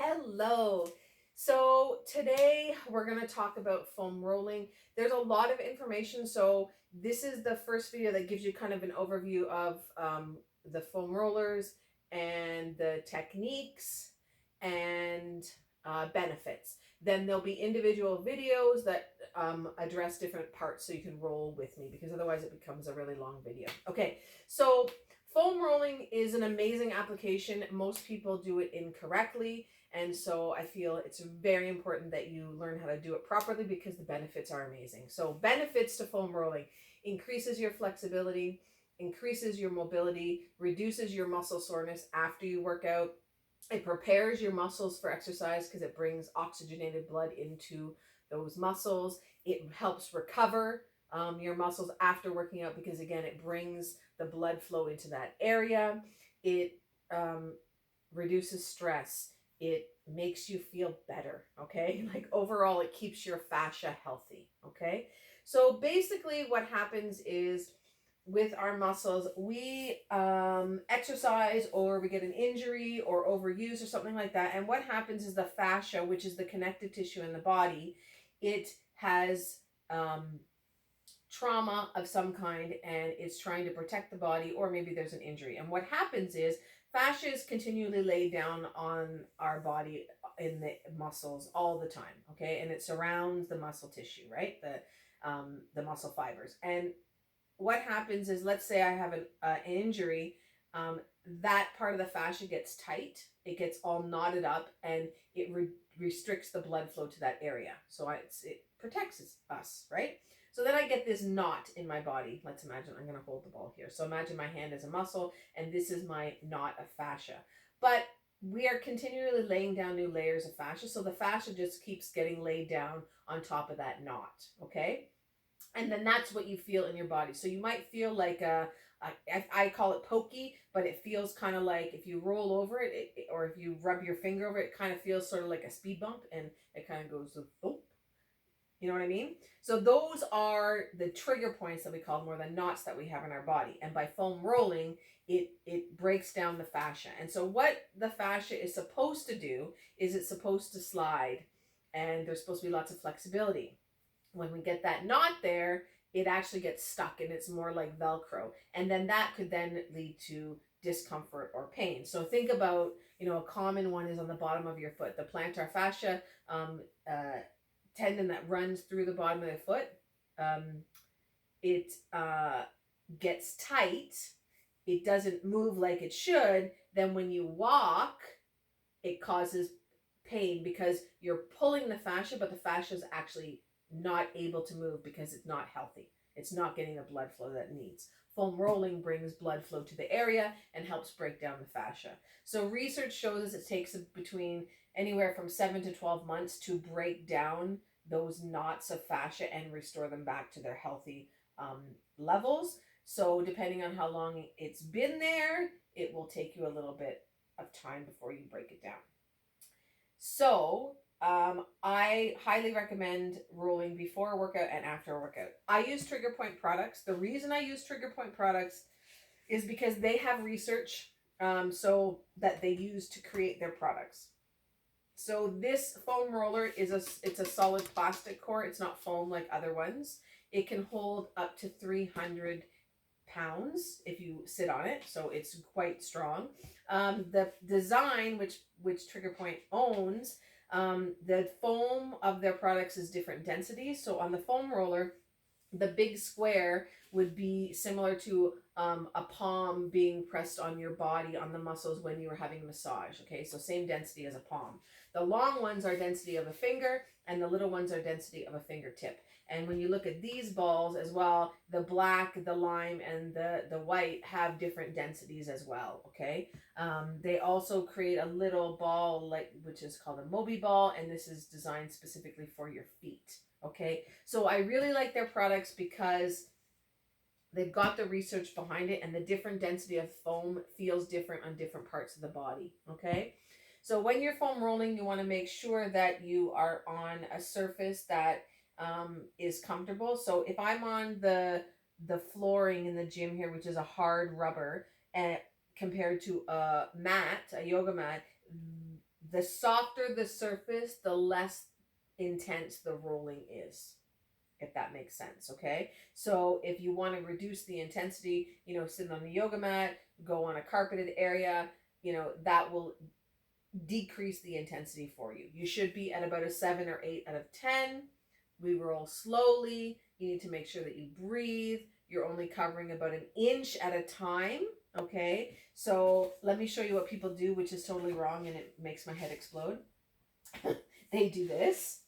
Hello. So today we're going to talk about foam rolling. There's a lot of information. So this is the first video that gives you kind of an overview of the foam rollers and the techniques and benefits. Then there'll be individual videos that address different parts so you can roll with me, because otherwise it becomes a really long video. Okay, so foam rolling is an amazing application. Most people do it incorrectly, and so I feel it's very important that you learn how to do it properly because the benefits are amazing. So benefits to foam rolling: increases your flexibility, increases your mobility, reduces your muscle soreness after you work out. It prepares your muscles for exercise because it brings oxygenated blood into those muscles. It helps recover your muscles after working out because, again, it brings the blood flow into that area. It reduces stress. It makes you feel better, okay? Like overall, it keeps your fascia healthy, okay? So basically what happens is with our muscles, we exercise or we get an injury or overuse or something like that. And what happens is the fascia, which is the connective tissue in the body, it has trauma of some kind and it's trying to protect the body, or maybe there's an injury. And what happens is fascia is continually laid down on our body in the muscles all the time, okay? And it surrounds the muscle tissue, right? The muscle fibers. And what happens is, let's say I have an injury, that part of the fascia gets tight, it gets all knotted up, and it restricts the blood flow to that area. So it protects us, right? So then I get this knot in my body. Let's imagine I'm going to hold the ball here. So imagine my hand is a muscle, and this is my knot of fascia. But we are continually laying down new layers of fascia, so the fascia just keeps getting laid down on top of that knot, okay? And then that's what you feel in your body. So you might feel like I call it pokey, but it feels kind of like if you roll over it, or if you rub your finger over it, it kind of feels sort of like a speed bump, and it kind of goes, oh, you know what I mean? So those are the trigger points that we call them, or the knots that we have in our body. And by foam rolling, it breaks down the fascia. And so what the fascia is supposed to do is it's supposed to slide, and there's supposed to be lots of flexibility. When we get that knot there, it actually gets stuck and it's more like Velcro. And then that could then lead to discomfort or pain. So think about, a common one is on the bottom of your foot, the plantar fascia tendon that runs through the bottom of the foot. It gets tight. It doesn't move like it should. Then when you walk, it causes pain because you're pulling the fascia, but the fascia is actually not able to move because it's not healthy. It's not getting the blood flow that it needs. Foam rolling brings blood flow to the area and helps break down the fascia. So research shows us it takes between anywhere from 7 to 12 months to break down those knots of fascia and restore them back to their healthy levels. So depending on how long it's been there, it will take you a little bit of time before you break it down. So I highly recommend rolling before a workout and after a workout. I use Trigger Point products. The reason I use Trigger Point products is because they have research so that they use to create their products. So this foam roller it's a solid plastic core. It's not foam like other ones. It can hold up to 300 pounds if you sit on it, so it's quite strong. The design, which Trigger Point owns, the foam of their products is different densities. So on the foam roller, the big square would be similar to a palm being pressed on your body, on the muscles when you were having a massage. Okay, so same density as a palm. The long ones are density of a finger, and the little ones are density of a fingertip. And when you look at these balls as well, the black, the lime, and the white have different densities as well, okay? They also create a little ball, which is called a Mobi ball, and this is designed specifically for your feet, okay? So I really like their products because they've got the research behind it, and the different density of foam feels different on different parts of the body, okay? So when you're foam rolling, you want to make sure that you are on a surface that is comfortable. So if I'm on the flooring in the gym here, which is a hard rubber, and compared to a mat, a yoga mat, The softer the surface, the less intense the rolling is, if that makes sense. Okay, so if you want to reduce the intensity, sit on the yoga mat, go on a carpeted area, that will decrease the intensity for you. You should be at about a 7 or 8 out of 10. We roll slowly. You need to make sure that you breathe. You're only covering about an inch at a time. Okay, so let me show you what people do, which is totally wrong and it makes my head explode. They do this.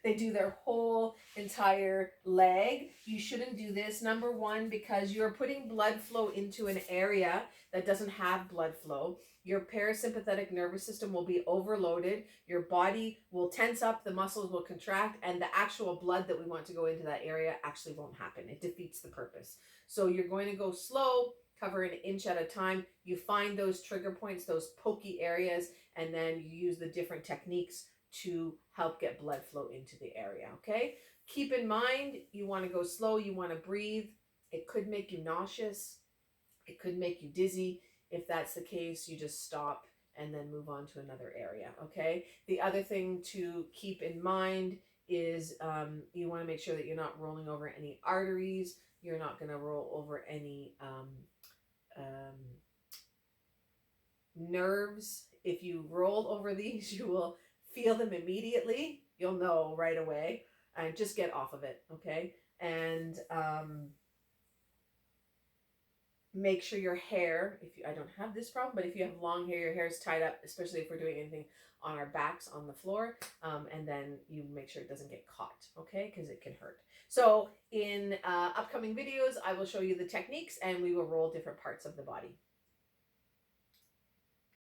They do their whole entire leg. You shouldn't do this. Number one, because you're putting blood flow into an area that doesn't have blood flow. Your parasympathetic nervous system will be overloaded. Your body will tense up, the muscles will contract, and the actual blood that we want to go into that area actually won't happen. It defeats the purpose. So you're going to go slow, cover an inch at a time. You find those trigger points, those pokey areas, and then you use the different techniques to help get blood flow into the area. Okay, keep in mind, you want to go slow, you want to breathe. It could make you nauseous, it could make you dizzy. If that's the case, you just stop and then move on to another area. Okay, the other thing to keep in mind is you want to make sure that you're not rolling over any arteries. You're not going to roll over any nerves. If you roll over these, you will feel them immediately. You'll know right away, and just get off of it. Okay, and make sure your hair, if you, I don't have this problem, but if you have long hair, your hair is tied up, especially if we're doing anything on our backs on the floor, and then you make sure it doesn't get caught, okay, because it can hurt. So in upcoming videos, I will show you the techniques and we will roll different parts of the body.